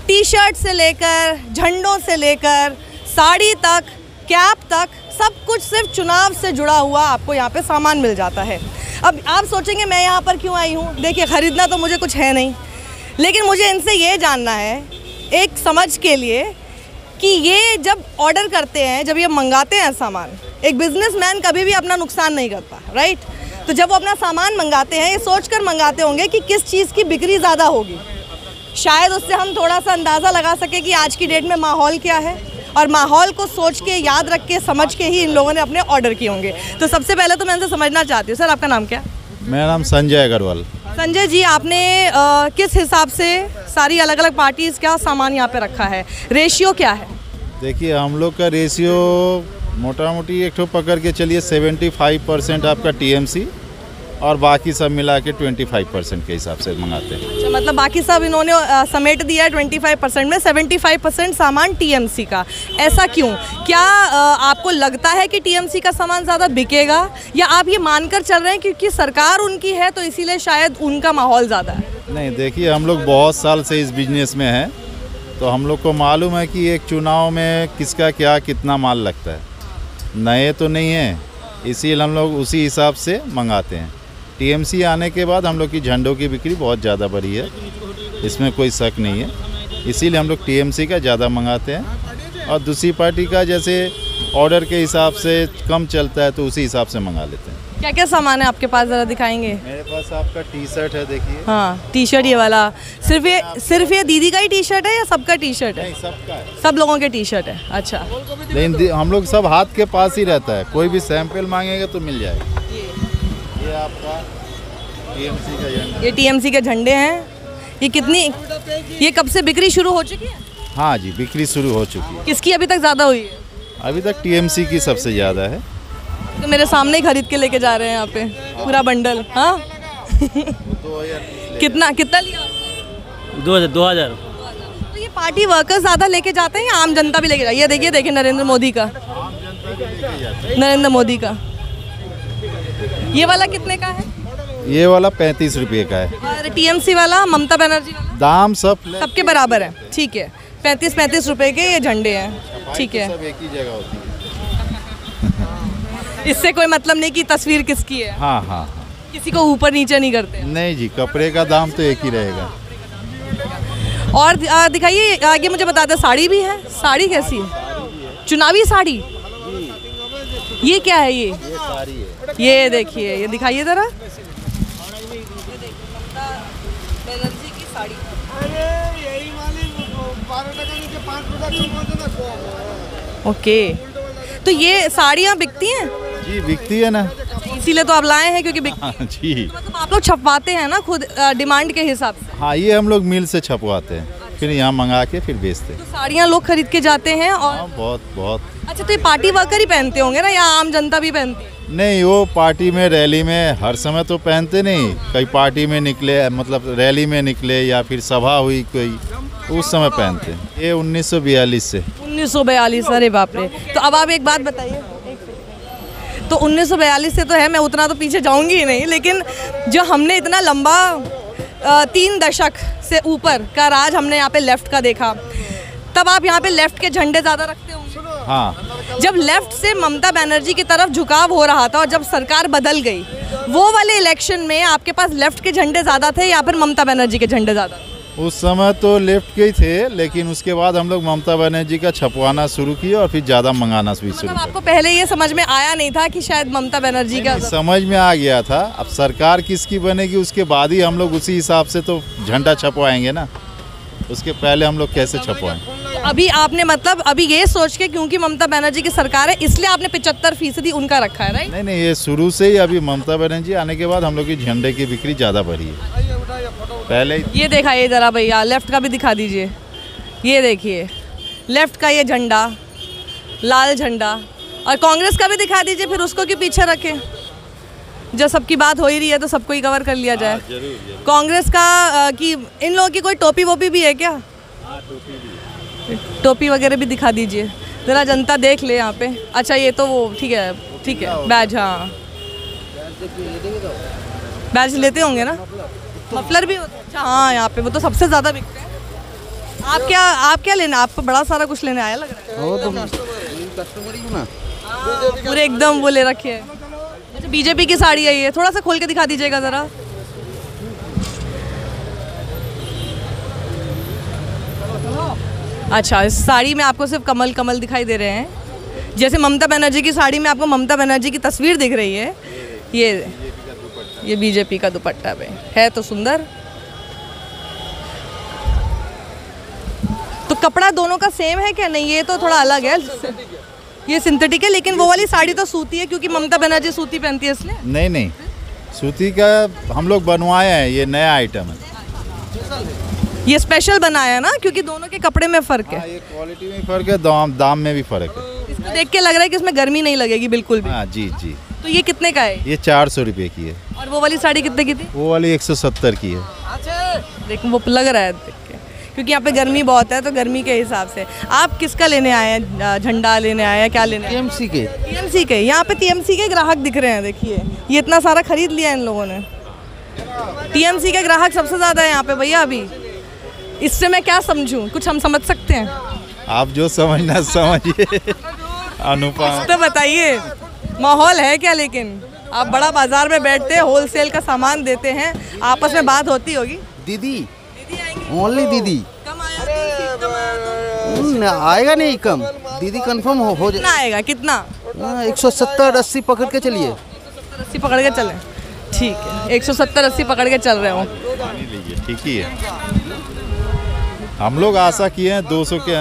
T shirt से लेकर, झंडों से लेकर, साड़ी तक, कैप तक, सब कुछ सिर्फ चुनाव से जुड़ा हुआ आपको यहाँ पे सामान मिल जाता है। अब आप सोचेंगे मैं यहाँ पर क्यों आई हूँ? देखिए, ख़रीदना तो मुझे कुछ है नहीं, लेकिन मुझे इनसे ये जानना है एक समझ के लिए कि ये जब ऑर्डर करते हैं, जब ये मंगाते हैं सामान, एक बिजनेसमैन कभी भी अपना नुकसान नहीं करता, राइट? तो जब वो अपना सामान मंगाते हैं, ये सोचकर मंगाते होंगे कि किस चीज़ की बिक्री ज़्यादा होगी। शायद उससे हम थोड़ा सा अंदाज़ा लगा सके कि आज की डेट में माहौल क्या है, और माहौल को सोच के, याद रख के, समझ के ही इन लोगों ने अपने ऑर्डर किए होंगे। तो सबसे पहले तो मैं इनसे समझना चाहती हूँ, सर आपका नाम क्या? मेरा नाम संजय अग्रवाल। संजय जी, आपने किस हिसाब से सारी अलग अलग पार्टीज़ का सामान यहाँ पे रखा है? रेशियो क्या है? देखिए, हम लोग का रेशियो मोटा मोटी एक ठो पकड़ के चलिए 75% आपका टीएमसी और बाकी सब मिला के 25% के हिसाब से मंगाते हैं। अच्छा, मतलब बाकी सब इन्होंने समेट दिया है 25% में, 75% सामान टीएमसी का। ऐसा क्यों? क्या आपको लगता है कि टीएमसी का सामान ज़्यादा बिकेगा, या आप ये मानकर चल रहे हैं क्योंकि सरकार उनकी है तो इसीलिए शायद उनका माहौल ज़्यादा है? नहीं, देखिए, हम लोग बहुत साल से इस बिजनेस में हैं, तो हम लोग को मालूम है कि एक चुनाव में किसका क्या कितना माल लगता है। नए तो नहीं है, इसीलिए हम लोग उसी हिसाब से मंगाते हैं। टीएमसी आने के बाद हम लोग की झंडों की बिक्री बहुत ज़्यादा बढ़ी है, इसमें कोई शक नहीं है, इसीलिए हम लोग टीएमसी का ज़्यादा मंगाते हैं। और दूसरी पार्टी का जैसे ऑर्डर के हिसाब से कम चलता है तो उसी हिसाब से मंगा लेते हैं। क्या क्या सामान है आपके पास, ज़रा दिखाएंगे? मेरे पास आपका टी शर्ट है, देखिए। हाँ, टी शर्ट ये वाला। सिर्फ ये दीदी का ही टी शर्ट है या सबका टी शर्ट है? नहीं, सबका है, सब लोगों के टी शर्ट है। अच्छा, लेकिन हम लोग सब हाथ के पास ही रहता है, कोई भी सैंपल मांगेगा तो मिल जाएगा। ये आपका टीएमसी का झंडा। ये टीएमसी के झंडे हैं। ये कितनी, ये कब से बिक्री शुरू हो चुकी है? हाँ जी, बिक्री शुरू हो चुकी है। किसकी अभी तक ज़्यादा हुई है? अभी तक टीएमसी की सबसे ज़्यादा है। तो मेरे सामने ही खरीद के लेके जा रहे हैं यहाँ पे पूरा बंडल। हाँ कितना लिया? 2000। तो ये पार्टी वर्कर्स ज़्यादा लेके जाते हैं या आम जनता भी लेके जाती है? ये देखिए नरेंद्र मोदी का, नरेंद्र मोदी का। ये वाला कितने का है? ये वाला 35 रुपये का है। और टीएमसी वाला, ममता बनर्जी वाला? दाम सबके बराबर है, ठीक है। 35 रुपए के ये झंडे हैं, ठीक है। सब एक ही जगह होती है। इससे कोई मतलब नहीं कि तस्वीर किसकी है। हाँ हाँ हाँ, किसी को ऊपर नीचे नहीं करते। नहीं जी, कपड़े का दाम तो एक ही रहेगा। और दिखाइए आगे, मुझे बता दें, साड़ी भी है? साड़ी कैसी है? चुनावी साड़ी? ये क्या है? ये साड़ी है। ये देखिए, ये दिखाइए ज़रा। बनर्जी की साड़ी। ओके, तो ये साड़ियाँ बिकती हैं? जी, बिकती है ना, इसीलिए तो आप लाए हैं क्योंकि बिकती है। जी। मतलब आप लोग छपवाते हैं ना खुद डिमांड के हिसाब से? हाँ, ये हम लोग मिल से छपवाते हैं, फिर यहाँ मंगा के फिर बेचते हैं। तो साड़ियाँ लोग खरीद के जाते हैं। और हाँ, बहुत बहुत। अच्छा, तो ये पार्टी वर्कर ही पहनते होंगे ना, या आम जनता भी पहनती है? नहीं, वो पार्टी में, रैली में हर समय तो पहनते नहीं। कई पार्टी में निकले, मतलब रैली में निकले या फिर सभा हुई कोई, उस समय पहनते हैं। ये 1942 से। 1942, अरे बाप रे। तो अब आप एक बात बताइए, तो 1942 से तो है, मैं उतना तो पीछे जाऊंगी ही नहीं, लेकिन जो हमने इतना लंबा 3 दशक से ऊपर का राज हमने यहाँ पे लेफ्ट का देखा, तब आप यहाँ पे लेफ्ट के झंडे ज़्यादा रखते होंगे। हाँ, जब लेफ्ट से ममता बनर्जी की तरफ झुकाव हो रहा था और जब सरकार बदल गई, वो वाले इलेक्शन में आपके पास लेफ्ट के झंडे ज़्यादा थे या फिर ममता बनर्जी के झंडे ज़्यादा? उस समय तो लेफ्ट के ही थे, लेकिन उसके बाद हम लोग ममता बनर्जी का छपवाना शुरू किए और फिर ज़्यादा मंगाना भी शुरू मतलब आपको पहले ये समझ में आया नहीं था कि शायद ममता बनर्जी का? समझ में आ गया था। अब सरकार किसकी बनेगी उसके बाद ही हम लोग उसी हिसाब से तो झंडा छपवाएंगे ना, उसके पहले हम लोग कैसे छपवाएं? अभी आपने मतलब अभी ये सोच के, क्योंकि ममता बनर्जी की सरकार है इसलिए आपने 75% उनका रखा है, राइट? नहीं, ये शुरू से ही। अभी ममता बनर्जी आने के बाद हम लोग की झंडे की बिक्री ज़्यादा बढ़ी है। पहले ये दिखाइए ज़रा भैया, लेफ्ट का भी दिखा दीजिए। ये देखिए लेफ्ट का ये झंडा, लाल झंडा, और कांग्रेस का भी दिखा दीजिए, फिर उसको क्यों पीछे रखें? जब सबकी बात हो ही रही है तो सबको ही कवर कर लिया जाए। जरूर। कांग्रेस का कि इन लोगों की कोई टोपी वोपी भी है क्या? टोपी वगैरह भी दिखा दीजिए ज़रा, जनता देख ले यहाँ पे। अच्छा, ये तो वो ठीक है बैज। हाँ, बैज लेते होंगे ना, मफलर भी होता है। अच्छा हाँ, यहाँ पे वो तो सबसे ज़्यादा बिकते हैं। आप क्या लेना, आप बड़ा सारा कुछ लेने आया लग रहा है। वो तो कस्टमर ही हूँ ना। पूरे एकदम वो ले रखे है। अच्छा, बीजेपी की साड़ी आई है, थोड़ा सा खोल के दिखा दीजिएगा ज़रा। अच्छा, इस साड़ी में आपको सिर्फ कमल कमल दिखाई दे रहे हैं, जैसे ममता बनर्जी की साड़ी में आपको ममता बनर्जी की तस्वीर दिख रही है। ये बीजेपी का दुपट्टा है तो सुंदर। तो कपड़ा दोनों का सेम है क्या? नहीं, ये तो थोड़ा अलग है, ये सिंथेटिक है, लेकिन वो वाली साड़ी तो सूती है क्योंकि ममता बनर्जी सूती पहनती है इसलिए। नहीं, सूती का हम लोग बनवाए हैं, ये नया आइटम है। ये स्पेशल बनाया है ना, क्योंकि दोनों के कपड़े में फ़र्क है। ये क्वालिटी में फ़र्क है, दाम में भी फ़र्क है। इसको देख के लग रहा है कि इसमें गर्मी नहीं लगेगी बिल्कुल भी। हाँ जी। तो ये कितने का है? ये 400 रुपये की है। और वो वाली साड़ी कितने की थी? वो वाली 170 की है। देखो वो लग रहा है देख के, क्योंकि यहाँ पे गर्मी बहुत है, तो गर्मी के हिसाब से। आप किसका लेने आए हैं? झंडा लेने आए हैं? क्या लेने आए? टीएमसी के। टीएमसी के। यहाँ पे टीएमसी के ग्राहक दिख रहे हैं, देखिए ये इतना सारा खरीद लिया इन लोगों ने। टीएमसी के ग्राहक सबसे ज़्यादा है यहाँ पे भैया अभी। इससे मैं क्या समझूं, कुछ हम समझ सकते हैं? आप जो समझना समझिए। अनुपम तो बताइए माहौल है क्या? लेकिन आप बड़ा बाजार में बैठते हैं, होलसेल का सामान देते हैं, आपस में बात होती होगी। दीदी ओनली दीदी। कम आया आएगा नहीं कम, दीदी कंफर्म हो कितना आएगा? कितना? 170-80 पकड़ के चलिए। 80 पकड़ के चलें, ठीक है। 170-80 पकड़ के चल रहे हो। लीजिए, ठीक ही है। हम लोग आशा किए हैं 200 के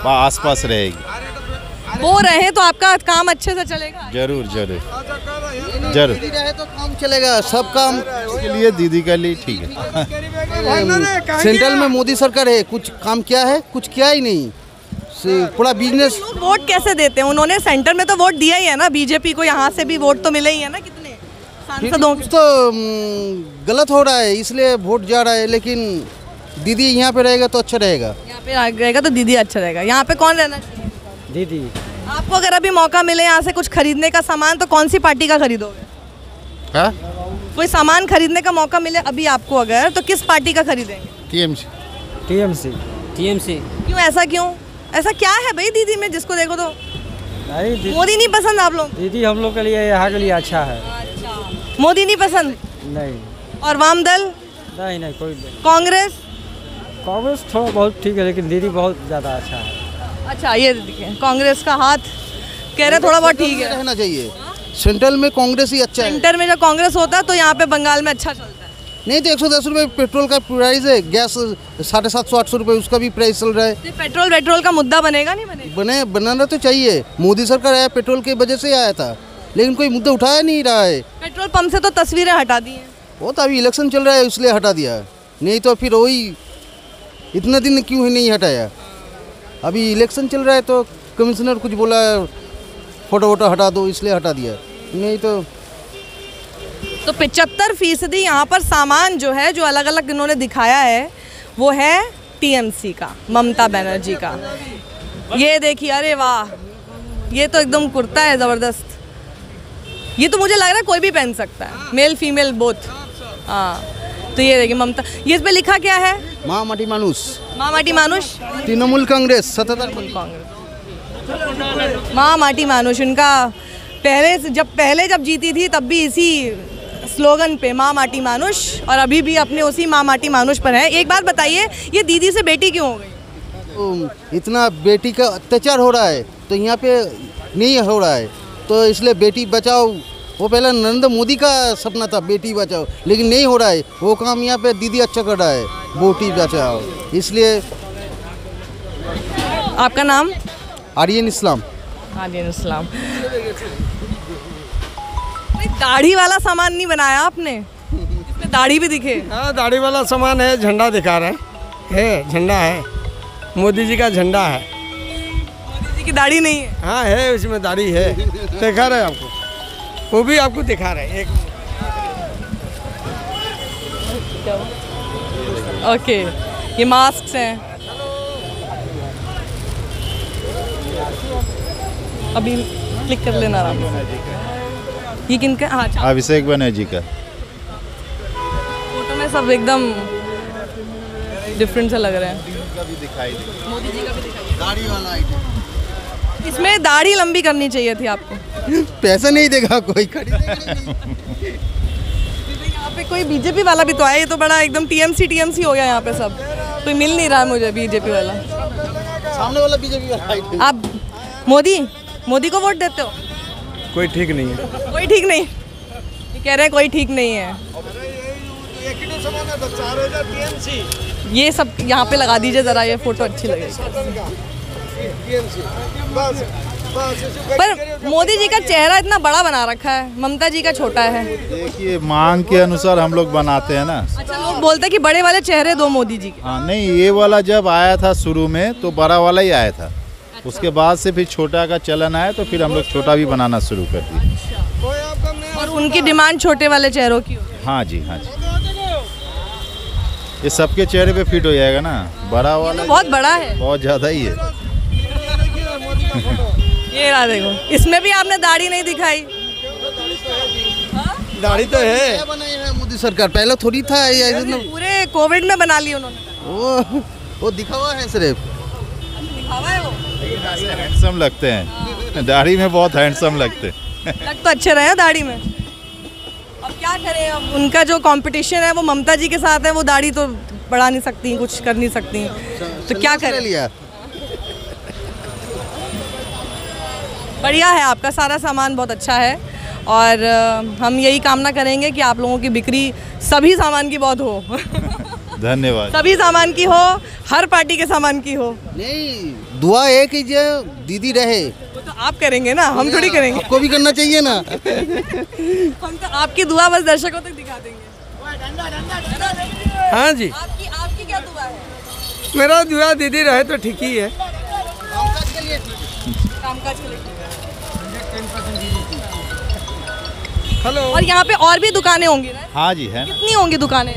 आसपास रहेगी। वो रहे तो आपका काम अच्छे से चलेगा। जरूर दीदी रहे तो काम चलेगा, सब काम के लिए, दीदी के लिए ठीक है। सेंट्रल में मोदी सरकार है, कुछ काम किया है? कुछ किया ही नहीं, पूरा बिजनेस। लोग वोट कैसे देते हैं? उन्होंने सेंटर में तो वोट दिया ही है ना बीजेपी को, यहाँ से भी वोट तो मिले ही है ना। कितने सांसदों कुछ तो गलत हो रहा है, इसलिए वोट जा रहा है। लेकिन दीदी यहाँ पे रहेगा तो अच्छा रहेगा। यहाँ पे रहेगा तो दीदी अच्छा रहेगा। यहाँ पे कौन रहना चाहिए? दीदी। आपको अगर अभी मौका मिले यहाँ से कुछ खरीदने का सामान, तो कौन सी पार्टी का खरीदोगे? हाँ? कोई सामान खरीदने का मौका मिले अभी आपको अगर, तो किस पार्टी का खरीदेंगे? टीएमसी। क्यों? ऐसा क्यों? ऐसा क्या है भाई दीदी में, जिसको देखो तो? मोदी नहीं पसंद आप लोग? दीदी हम लोग के लिए, यहाँ के लिए अच्छा है। मोदी नहीं पसंद? नहीं। और वाम दल? नहीं कोई नहीं। कांग्रेस थोड़ा बहुत ठीक है, लेकिन दीदी बहुत ज़्यादा अच्छा है। अच्छा, ये देखिए कांग्रेस का हाथ कह रहे थोड़ा बहुत ठीक है। रहना चाहिए, सेंट्रल में कांग्रेस ही अच्छा है। सेंटर में जब कांग्रेस होता है तो यहाँ पे बंगाल में अच्छा चलता है। नहीं तो 110 रुपये पेट्रोल का प्राइस है, गैस 750-800 रुपये उसका भी प्राइस चल रहा है। तो पेट्रोल का मुद्दा बनेगा नहीं बनेगा? बनाना तो चाहिए। मोदी सरकार आया पेट्रोल की वजह से आया था, लेकिन कोई मुद्दा उठाया नहीं रहा है। पेट्रोल पंप से तो तस्वीरें हटा दी हैं। वो तो अभी इलेक्शन चल रहा है इसलिए हटा दिया, नहीं तो फिर वही इतना दिन क्यों नहीं हटाया। अभी इलेक्शन चल रहा है तो कमिश्नर कुछ बोला फोटो हटा दो, इसलिए हटा दिया, नहीं तो 75% यहाँ पर सामान जो है, जो अलग अलग इन्होंने दिखाया है, वो है टीएमसी का, ममता बनर्जी का। ये देखिए, अरे वाह, ये तो एकदम कुर्ता है ज़बरदस्त। ये तो मुझे लग रहा है कोई भी पहन सकता है, मेल फीमेल बोथ। हाँ, तो ये देखिए ममता, ये इस पे लिखा क्या है? माँ माटी मानुष। माँ माटी मानुष। तृणमूल कांग्रेस 77 कांग्रेस। माँ माटी मानुष, उनका पहले जब जीती थी तब भी इसी स्लोगन पे माँ माटी मानुष, और अभी भी अपने उसी माँ माटी मानुष पर है। एक बात बताइए, ये दीदी से बेटी क्यों हो गई? इतना बेटी का अत्याचार हो रहा है तो यहाँ पे नहीं हो रहा है, तो इसलिए बेटी बचाओ, वो पहले नरेंद्र मोदी का सपना था बेटी बचाओ, लेकिन नहीं हो रहा है वो काम। यहाँ पे दीदी अच्छा कर रहा है, बेटी बचाओ, इसलिए। आपका नाम? आर्यन इस्लाम। आर्यन इस्लाम। दाढ़ी वाला सामान नहीं बनाया आपने, इसमें दाढ़ी भी दिखे? हाँ, दाढ़ी वाला सामान है, झंडा दिखा रहे है, झंडा है, मोदी जी का झंडा है। मोदी जी की दाढ़ी नहीं है? हाँ है, उसमें दाढ़ी है, दिखा रहे आपको, वो भी आपको दिखा रहे हैं। ओके, ये मास्क हैं। अभी क्लिक कर लेना आराम से। ये किनका? हाँ, अभिषेक बनर्जी का। फोटो में सब एकदम डिफरेंट से लग रहे हैं। का भी दिखाई दे। मोदी जी का भी दिखाइए। गाड़ी वाला आइटम। इसमें दाढ़ी लंबी करनी चाहिए थी आपको। पैसा नहीं देगा कोई, खरीदेगा नहीं। यहाँ पे कोई बीजेपी वाला भी तो आया, ये तो बड़ा एकदम टीएमसी हो गया यहाँ पे सब। कोई मिल नहीं रहा है मुझे बीजेपी वाला। सामने वाला बीजेपी वाला आइटम। आप मोदी को वोट देते हो? कोई ठीक नहीं है। कोई ठीक नहीं, ये कह रहे हैं कोई ठीक नहीं है। ये सब यहाँ पे लगा दीजिए ज़रा, ये फोटो अच्छी लगेगी। पर मोदी जी का चेहरा इतना बड़ा बना रखा है, ममता जी का छोटा है। देखिए मांग के अनुसार हम लोग बनाते हैं ना। अच्छा, लोग बोलते हैं कि बड़े वाले चेहरे दो मोदी जी के। हाँ नहीं, ये वाला जब आया था शुरू में तो बड़ा वाला ही आया था। उसके बाद से फिर छोटा का चलन आया तो फिर हम लोग छोटा भी बनाना शुरू कर दिए। और उनकी डिमांड छोटे वाले चेहरों की होती है। हाँ जी, हाँ जी। ये सबके चेहरे पे फिट हो जाएगा ना। बड़ा वाला तो बहुत बड़ा है, बहुत ज़्यादा ही है। ये रहा देखो, इसमें भी आपने दाढ़ी नहीं दिखाई। दाढ़ी तो है। क्या बनाई है मोदी सरकार, पहले थोड़ी था ये। पूरे कोविड में बना ली उन्होंने। वो दिखावा है सिर्फ। दिखावा है वो। हैंडसम लगते हैं, दाढ़ी में बहुत हैंडसम लगते हैं। लग तो अच्छे रहे हैं दाढ़ी में। अब क्या करें, अब उनका जो कंपटीशन है वो ममता जी के साथ है, वो दाढ़ी तो बढ़ा नहीं सकती, कुछ कर नहीं सकती, तो क्या करें। लिया बढ़िया है, आपका सारा सामान बहुत अच्छा है और हम यही कामना करेंगे कि आप लोगों की बिक्री सभी सामान की बहुत हो। धन्यवाद। सभी सामान की हो, हर पार्टी के सामान की हो। नहीं, दुआ है कि जो दीदी रहे। वो तो आप करेंगे ना, हम थोड़ी करेंगे। आपको भी करना चाहिए ना। हम तो आपकी दुआ बस दर्शकों तक दिखा देंगे। हाँ जी, आपकी क्या दुआ है? मेरा दुआ दीदी रहे तो ठीक ही है। कामकाज के लिए। हेलो। और यहाँ पे और भी दुकानें होंगी ना? हाँ जी, है। कितनी होंगी दुकानें?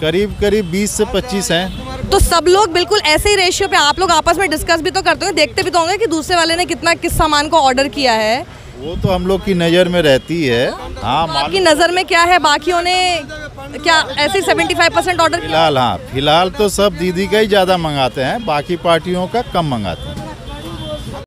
करीब 20 से 25 हैं। तो सब लोग बिल्कुल ऐसे ही रेशियो पे आप लोग आपस में डिस्कस भी तो करते होंगे, देखते भी तो होंगे कि दूसरे वाले ने कितना किस सामान को ऑर्डर किया है। वो तो हम लोग की नज़र में रहती है। हाँ, तो आपकी नज़र में क्या है, बाकियों ने क्या ऐसे 75% ऑर्डर किया? फिलहाल हाँ, फिलहाल तो सब दीदी का ही ज़्यादा मंगाते हैं, बाकी पार्टियों का कम मंगाते हैं।